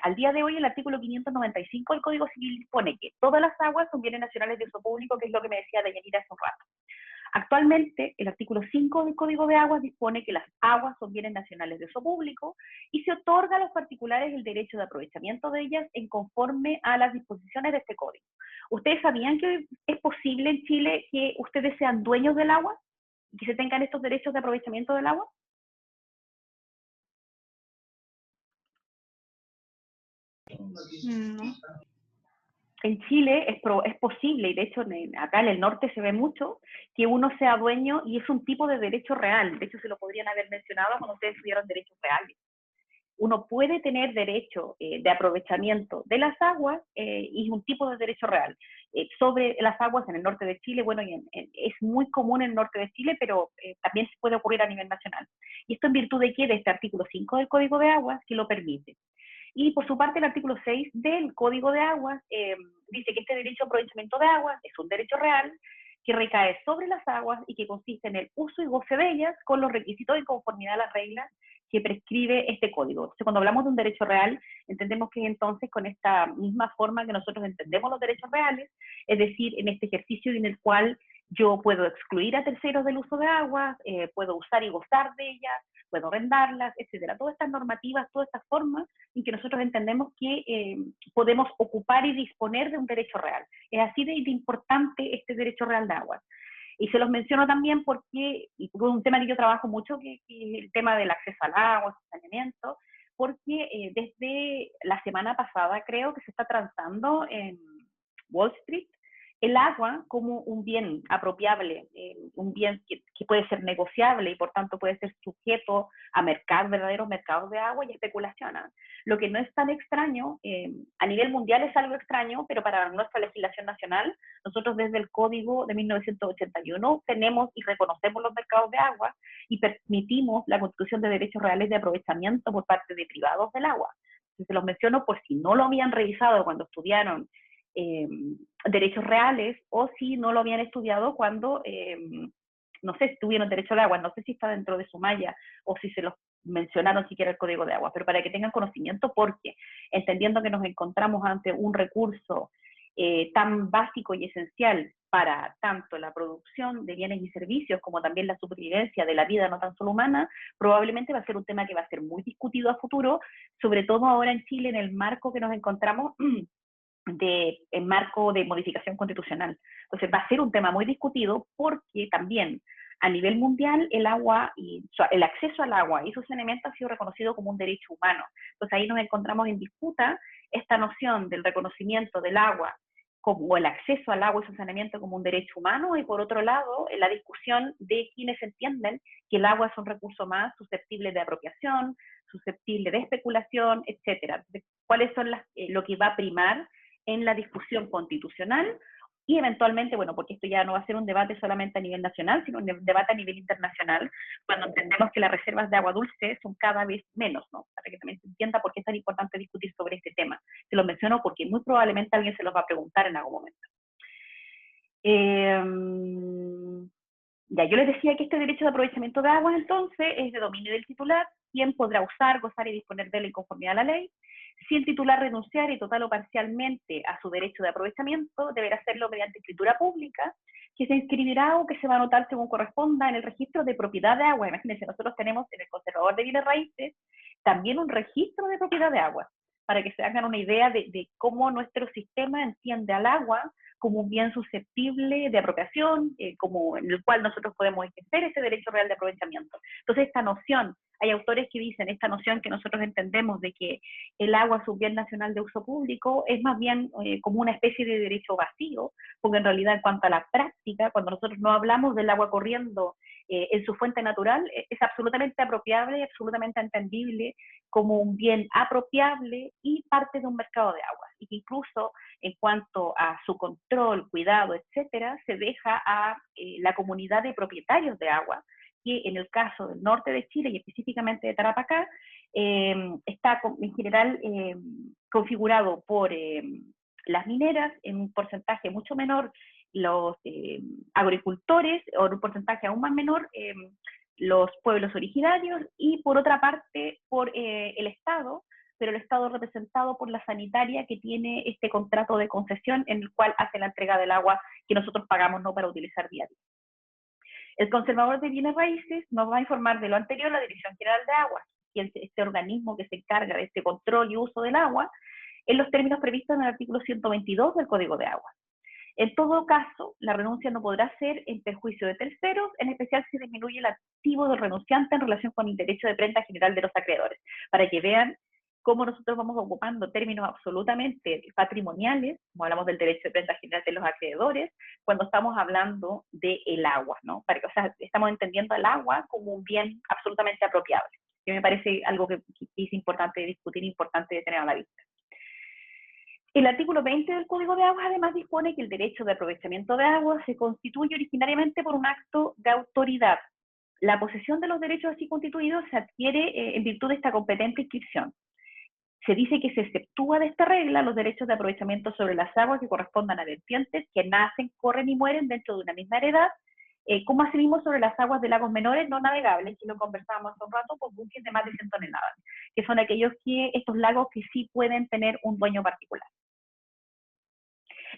al día de hoy el artículo 595 del Código Civil dispone que todas las aguas son bienes nacionales de uso público, que es lo que me decía Deyanira hace un rato. Actualmente, el artículo 5 del Código de Aguas dispone que las aguas son bienes nacionales de uso público y se otorga a los particulares el derecho de aprovechamiento de ellas en conforme a las disposiciones de este código. ¿Ustedes sabían que es posible en Chile que ustedes sean dueños del agua y que se tengan estos derechos de aprovechamiento del agua? No. En Chile es posible, y de hecho acá en el norte se ve mucho, que uno sea dueño y es un tipo de derecho real. De hecho, se lo podrían haber mencionado cuando ustedes tuvieron derechos reales. Uno puede tener derecho de aprovechamiento de las aguas y es un tipo de derecho real. Sobre las aguas en el norte de Chile, bueno, es muy común en el norte de Chile, pero también se puede ocurrir a nivel nacional. ¿Y esto en virtud de qué? De este artículo 5 del Código de Aguas, que lo permite. Y por su parte el artículo 6 del Código de Aguas dice que este derecho a aprovechamiento de aguas es un derecho real que recae sobre las aguas y que consiste en el uso y goce de ellas con los requisitos de conformidad a las reglas que prescribe este código. Entonces, cuando hablamos de un derecho real, entendemos que entonces con esta misma forma que nosotros entendemos los derechos reales, es decir, en este ejercicio en el cual yo puedo excluir a terceros del uso de aguas, puedo usar y gozar de ellas, puedo arrendarlas, etcétera. Todas estas normativas, todas estas formas en que nosotros entendemos que podemos ocupar y disponer de un derecho real. Es así de importante este derecho real de aguas. Y se los menciono también porque, y es un tema que yo trabajo mucho, que es el tema del acceso al agua, al saneamiento, porque desde la semana pasada creo que se está transando en Wall Street el agua como un bien apropiable, un bien que puede ser negociable y por tanto puede ser sujeto a verdaderos mercados de agua y especulación. Lo que no es tan extraño, a nivel mundial es algo extraño, pero para nuestra legislación nacional, nosotros desde el Código de 1981 tenemos y reconocemos los mercados de agua y permitimos la constitución de derechos reales de aprovechamiento por parte de privados del agua. Se los menciono por si no lo habían revisado cuando estudiaron derechos reales o si no lo habían estudiado cuando, no sé, tuvieron derecho al agua, no sé si está dentro de su malla o si se los mencionaron siquiera el Código de Agua, pero para que tengan conocimiento, porque entendiendo que nos encontramos ante un recurso tan básico y esencial para tanto la producción de bienes y servicios como también la supervivencia de la vida no tan solo humana, probablemente va a ser un tema que va a ser muy discutido a futuro, sobre todo ahora en Chile en el marco que nos encontramos en marco de modificación constitucional. Entonces va a ser un tema muy discutido porque también A nivel mundial, el agua y el acceso al agua y su saneamiento ha sido reconocido como un derecho humano. Entonces ahí nos encontramos en disputa esta noción del reconocimiento del agua como el acceso al agua y su saneamiento como un derecho humano, y por otro lado, en la discusión de quienes entienden que el agua es un recurso más susceptible de apropiación, susceptible de especulación, etcétera. ¿Cuáles son lo que va a primar en la discusión constitucional? Y eventualmente, bueno, porque esto ya no va a ser un debate solamente a nivel nacional, sino un debate a nivel internacional, cuando entendemos que las reservas de agua dulce son cada vez menos, ¿no? Para que también se entienda por qué es tan importante discutir sobre este tema. Se lo menciono porque muy probablemente alguien se los va a preguntar en algún momento. Ya, yo les decía que este derecho de aprovechamiento de aguas, entonces, es de dominio del titular, quien podrá usar, gozar y disponer de él en conformidad a la ley. Si el titular renunciare total o parcialmente a su derecho de aprovechamiento, deberá hacerlo mediante escritura pública, que se inscribirá o que se va a anotar según corresponda en el registro de propiedad de agua. Imagínense, nosotros tenemos en el conservador de bienes raíces también un registro de propiedad de agua, para que se hagan una idea de cómo nuestro sistema entiende al agua como un bien susceptible de apropiación, como en el cual nosotros podemos ejercer ese derecho real de aprovechamiento. Entonces, esta noción, hay autores que dicen, esta noción que nosotros entendemos de que el agua es un bien nacional de uso público, es más bien como una especie de derecho vacío, porque en realidad en cuanto a la práctica, cuando nosotros no hablamos del agua corriendo en su fuente natural, es absolutamente apropiable y absolutamente entendible como un bien apropiable y parte de un mercado de agua, y que incluso en cuanto a su control, cuidado, etcétera, se deja a la comunidad de propietarios de agua, que en el caso del norte de Chile y específicamente de Tarapacá, está en general configurado por las mineras, en un porcentaje mucho menor los agricultores, o en un porcentaje aún más menor los pueblos originarios, y por otra parte por el Estado, pero el Estado representado por la sanitaria, que tiene este contrato de concesión en el cual hace la entrega del agua que nosotros pagamos, no para utilizar día a día. El conservador de bienes raíces nos va a informar de lo anterior la Dirección General de Aguas, y este organismo que se encarga de este control y uso del agua, en los términos previstos en el artículo 122 del Código de Aguas. En todo caso, la renuncia no podrá ser en perjuicio de terceros, en especial si disminuye el activo del renunciante en relación con el derecho de prenda general de los acreedores, para que vean cómo nosotros vamos ocupando términos absolutamente patrimoniales, como hablamos del derecho de prenda general de los acreedores, cuando estamos hablando del agua, ¿no? Para que, o sea, estamos entendiendo el agua como un bien absolutamente apropiable, que me parece algo que es importante discutir, importante de tener a la vista. El artículo 20 del Código de Aguas además dispone que el derecho de aprovechamiento de agua se constituye originariamente por un acto de autoridad. La posesión de los derechos así constituidos se adquiere en virtud de esta competente inscripción. Se dice que se exceptúa de esta regla los derechos de aprovechamiento sobre las aguas que correspondan a vertientes que nacen, corren y mueren dentro de una misma heredad, como asimismo sobre las aguas de lagos menores no navegables, que lo conversábamos hace un rato, por buques de más de 100 toneladas, que son estos lagos que sí pueden tener un dueño particular.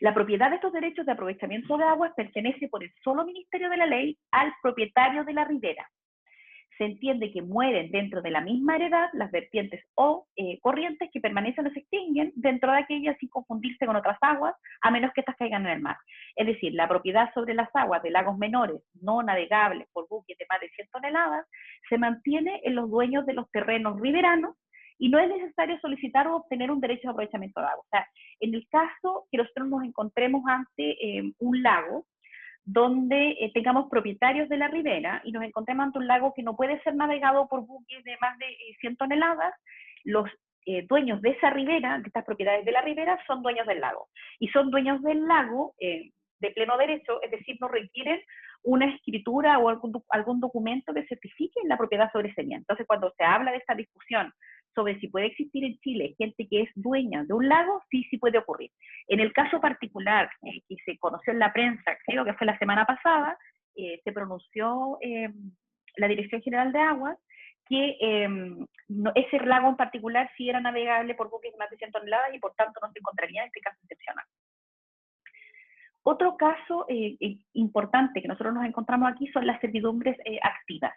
La propiedad de estos derechos de aprovechamiento de aguas pertenece por el solo Ministerio de la Ley al propietario de la ribera. Se entiende que mueren dentro de la misma heredad las vertientes o corrientes que permanecen o se extinguen dentro de aquellas sin confundirse con otras aguas, a menos que estas caigan en el mar. Es decir, la propiedad sobre las aguas de lagos menores no navegables por buques de más de 100 toneladas se mantiene en los dueños de los terrenos riberanos, y no es necesario solicitar o obtener un derecho de aprovechamiento de agua. O sea, en el caso que nosotros nos encontremos ante un lago, donde tengamos propietarios de la ribera y nos encontremos ante un lago que no puede ser navegado por buques de más de 100 toneladas, los dueños de esa ribera, de estas propiedades de la ribera, son dueños del lago. Y son dueños del lago de pleno derecho, es decir, no requieren una escritura o algún documento que certifique la propiedad sobre ese bien. Entonces, cuando se habla de esta discusión sobre si puede existir en Chile gente que es dueña de un lago, sí puede ocurrir. En el caso particular que se conoció en la prensa, creo que fue la semana pasada, se pronunció la Dirección General de Aguas que ese lago en particular sí era navegable por buques de más de 100 toneladas y por tanto no se encontraría en este caso excepcional. Otro caso importante que nosotros nos encontramos aquí son las servidumbres activas.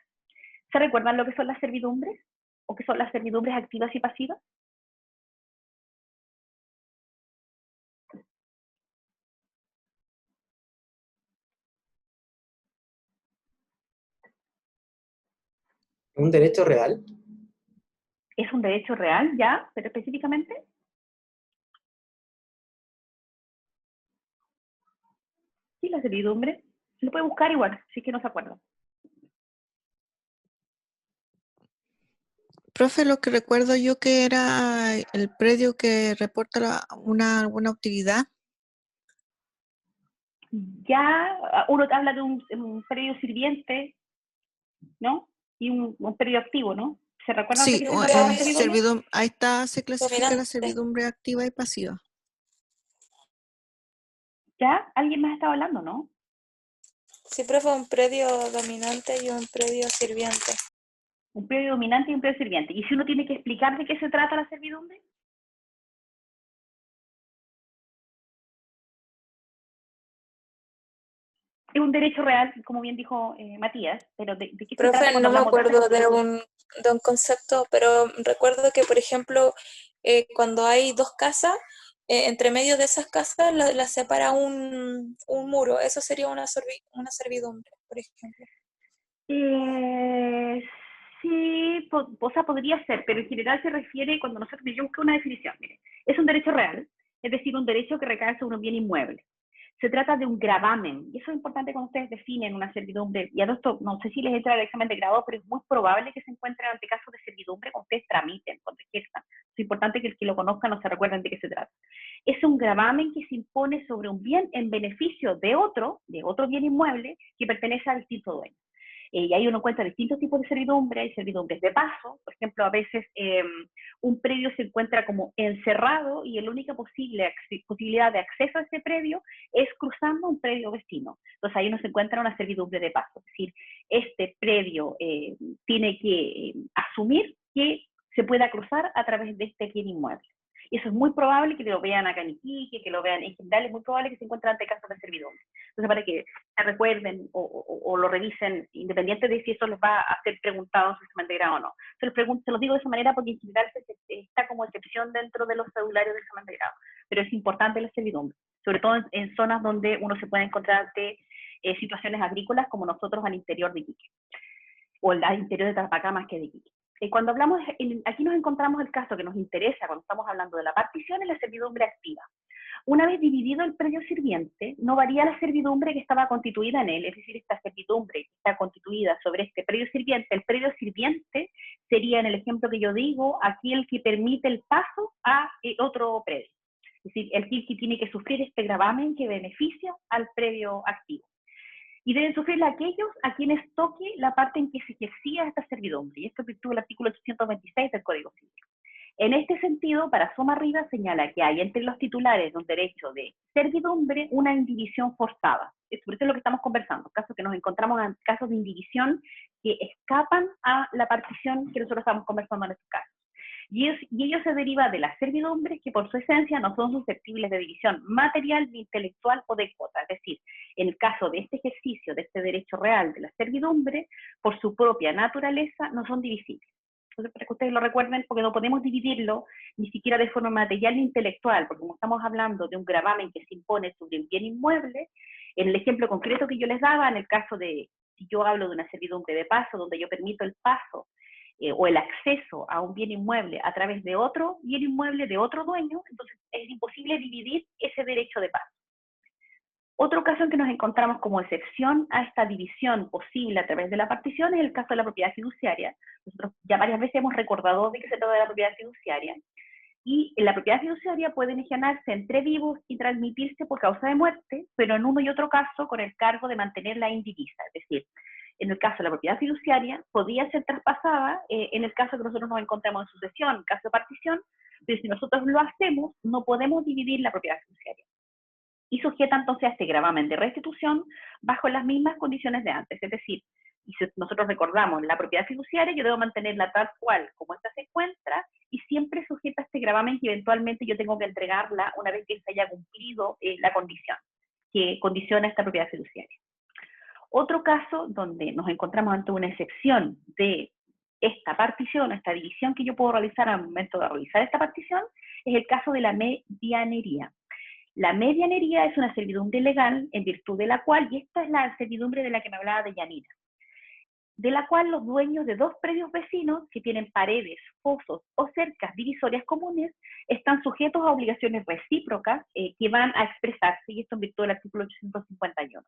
¿Se recuerdan lo que son las servidumbres? ¿O qué son las servidumbres activas y pasivas? ¿Un derecho real? ¿Es un derecho real ya, pero específicamente? Sí, la servidumbre. Se lo puede buscar igual, si es que no se acuerda. Profe, lo que recuerdo yo que era el predio que reporta alguna utilidad. Ya uno habla de un predio sirviente, ¿no? Y un predio activo, ¿no? ¿Se recuerdan de Sí, qué se trataba la servidumbre? ahí está, se clasifica la Dominante. servidumbre activa y pasiva. Ya, alguien más estaba hablando, ¿no? Sí, profe, un predio dominante y un predio sirviente. Un predio dominante y un predio sirviente. ¿Y si uno tiene que explicar de qué se trata la servidumbre? Es un derecho real, como bien dijo Matías, pero ¿de qué se trata Profe, cuando no me hablamos de acuerdo servidumbre? de un concepto, pero recuerdo que, por ejemplo, cuando hay dos casas, entre medio de esas casas las separa un muro. Eso sería una servidumbre, por ejemplo. Eh, sí, o sea, podría ser, pero en general se refiere, cuando nosotros yo busqué una definición, mire, es un derecho real, es decir, un derecho que recae sobre un bien inmueble. Se trata de un gravamen, y eso es importante cuando ustedes definen una servidumbre, y a esto no sé si les entra el examen de grado, pero es muy probable que se encuentren ante casos de servidumbre cuando ustedes tramiten, cuando ejerzan. Es importante que el que lo conozca no se recuerden de qué se trata. Es un gravamen que se impone sobre un bien en beneficio de otro bien inmueble que pertenece a distinto dueño. Y ahí uno encuentra distintos tipos de servidumbre, hay servidumbres de paso, por ejemplo, a veces un predio se encuentra como encerrado y la única posibilidad de acceso a ese predio es cruzando un predio vecino. Entonces ahí uno se encuentra una servidumbre de paso, es decir, este predio tiene que asumir que se pueda cruzar a través de este bien inmueble. Y eso es muy probable que lo vean acá en Iquique, que lo vean en general, es muy probable que se encuentren ante casos de servidumbre. Entonces, para que se recuerden o lo revisen, independiente de si eso les va a ser preguntado en su examen de grado o no. Se los digo de esa manera porque en general está como excepción dentro de los cedularios del examen de grado. Pero es importante la servidumbre, sobre todo en zonas donde uno se puede encontrar ante situaciones agrícolas como nosotros al interior de Iquique, o al interior de Tarapacá más que de Iquique. Cuando hablamos, aquí nos encontramos el caso que nos interesa cuando estamos hablando de la partición y la servidumbre activa. Una vez dividido el predio sirviente, no varía la servidumbre que estaba constituida en él, es decir, esta servidumbre que está constituida sobre este predio sirviente. El predio sirviente sería, en el ejemplo que yo digo, aquel que permite el paso a otro predio. Es decir, el que tiene que sufrir este gravamen que beneficia al predio activo. Y deben sufrirla aquellos a quienes toque la parte en que se ejercía esta servidumbre. Y esto virtud el artículo 826 del Código Civil. En este sentido, para suma arriba señala que hay entre los titulares de un derecho de servidumbre una indivisión forzada. Es por eso lo que estamos conversando, casos que nos encontramos en casos de indivisión que escapan a la partición que nosotros estamos conversando en estos casos. Y ello se deriva de las servidumbres que por su esencia no son susceptibles de división material, ni intelectual o de cuota. Es decir, en el caso de este ejercicio, de este derecho real de la servidumbre, por su propia naturaleza no son divisibles. Entonces, para que ustedes lo recuerden, porque no podemos dividirlo ni siquiera de forma material ni intelectual, porque como estamos hablando de un gravamen que se impone sobre un bien inmueble, en el ejemplo concreto que yo les daba, en el caso de, si yo hablo de una servidumbre de paso, donde yo permito el paso o el acceso a un bien inmueble a través de otro bien inmueble de otro dueño, entonces es imposible dividir ese derecho de paso. Otro caso en que nos encontramos como excepción a esta división posible a través de la partición es el caso de la propiedad fiduciaria. Nosotros ya varias veces hemos recordado de qué se trata de la propiedad fiduciaria. Y en la propiedad fiduciaria pueden enajenarse entre vivos y transmitirse por causa de muerte, pero en uno y otro caso con el cargo de mantenerla indivisa. Es decir, en el caso de la propiedad fiduciaria podía ser traspasada en el caso que nosotros nos encontramos en sucesión, en caso de partición, pero si nosotros lo hacemos, no podemos dividir la propiedad fiduciaria. Y sujeta entonces a este gravamen de restitución bajo las mismas condiciones de antes. Es decir, y si nosotros recordamos la propiedad fiduciaria, yo debo mantenerla tal cual como esta se encuentra y siempre sujeta a este gravamen que eventualmente yo tengo que entregarla una vez que se haya cumplido la condición que condiciona esta propiedad fiduciaria. Otro caso donde nos encontramos ante una excepción de esta partición, esta división que yo puedo realizar al momento de realizar esta partición, es el caso de la medianería. La medianería es una servidumbre legal en virtud de la cual, y esta es la servidumbre de la que me hablaba de Yanira, de la cual los dueños de 2 predios vecinos que tienen paredes, fosos o cercas divisorias comunes están sujetos a obligaciones recíprocas que van a expresarse, y esto en virtud del artículo 851.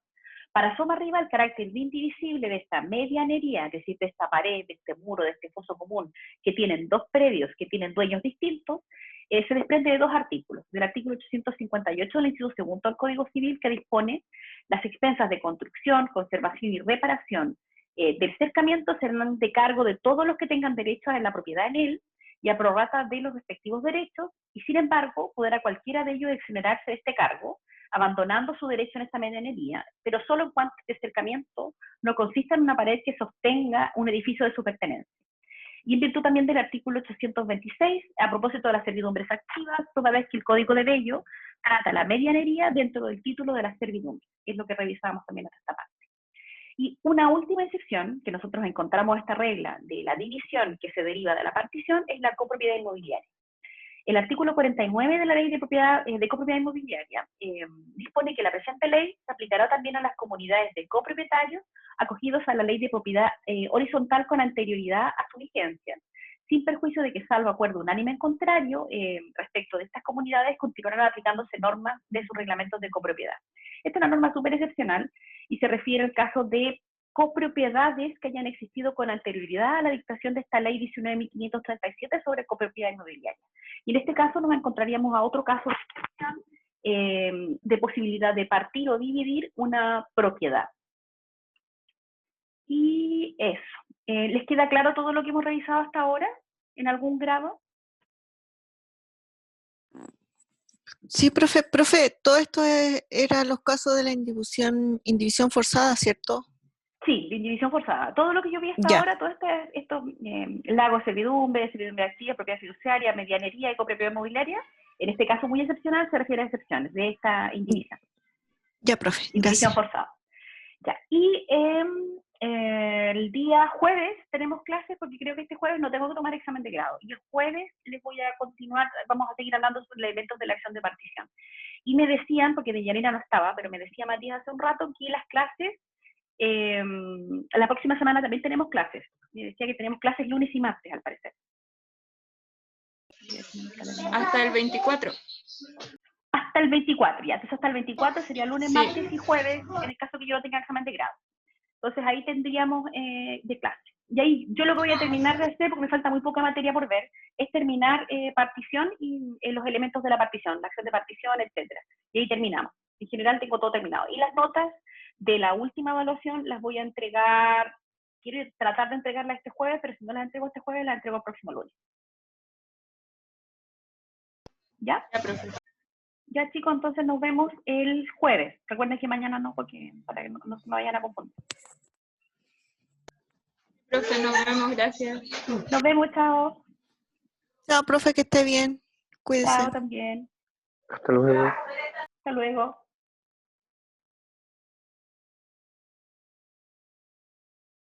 Para suma arriba, el carácter indivisible de esta medianería, es decir, de esta pared, de este muro, de este foso común, que tienen 2 predios, que tienen dueños distintos, se desprende de 2 artículos. Del artículo 858 del inciso segundo del Código Civil, que dispone las expensas de construcción, conservación y reparación del cercamiento serán de cargo de todos los que tengan derechos en la propiedad en él y a prorrata de los respectivos derechos, y sin embargo podrá cualquiera de ellos exonerarse de este cargo, abandonando su derecho en esta medianería, pero solo en cuanto este cercamiento no consista en una pared que sostenga un edificio de su pertenencia. Y en virtud también del artículo 826, a propósito de las servidumbres activas, toda vez que el Código de Bello trata la medianería dentro del título de las servidumbres, que es lo que revisamos también hasta esta parte. Y una última excepción, que nosotros encontramos esta regla de la división que se deriva de la partición, es la copropiedad inmobiliaria. El artículo 49 de la Ley de Copropiedad Inmobiliaria dispone que la presente ley se aplicará también a las comunidades de copropietarios acogidos a la Ley de Propiedad Horizontal con anterioridad a su vigencia, sin perjuicio de que, salvo acuerdo unánime en contrario, respecto de estas comunidades continuarán aplicándose normas de sus reglamentos de copropiedad. Esta es una norma súper excepcional y se refiere al caso de copropiedades que hayan existido con anterioridad a la dictación de esta ley 19.537 sobre copropiedad inmobiliaria. Y en este caso nos encontraríamos a otro caso de posibilidad de partir o dividir una propiedad. Y eso. ¿Les queda claro todo lo que hemos revisado hasta ahora? ¿En algún grado? Sí, profe, todo esto eran los casos de la indivisión forzada, ¿cierto? Sí, de indivisión forzada. Todo lo que yo vi hasta Ya. ahora, todo esto lago, servidumbre activa, propiedad fiduciaria, medianería y copropiedad inmobiliaria, en este caso muy excepcional, se refiere a excepciones de esta indivisión. Ya, profe, Indivisión gracias. forzada. Ya. Y el día jueves tenemos clases, porque creo que este jueves no tengo que tomar examen de grado. Y el jueves les voy a continuar, vamos a seguir hablando sobre los elementos de la acción de partición. Y me decían, porque de Yanira no estaba, pero me decía Matías hace un rato que las clases, la próxima semana también tenemos clases. Me decía que tenemos clases lunes y martes, al parecer. Hasta el 24. Hasta el 24, ya. Entonces hasta el 24 sería lunes, Sí. martes y jueves, en el caso que yo no tenga examen de grado. Entonces ahí tendríamos de clase. Y ahí yo lo que voy a terminar de hacer, porque me falta muy poca materia por ver, es terminar partición y los elementos de la partición, la acción de partición, etcétera. Y ahí terminamos. En general tengo todo terminado. Y las notas de la última evaluación las voy a entregar, quiero tratar de entregarlas este jueves, pero si no las entrego este jueves, las entrego el próximo lunes. ¿Ya? Ya, profe. Ya, chicos, entonces nos vemos el jueves. Recuerden que mañana no, porque para que no se me vayan a confundir. Profe, nos vemos, gracias. Nos vemos, chao. Chao, profe, que esté bien. Cuídese. Chao también. Hasta luego. Hasta luego.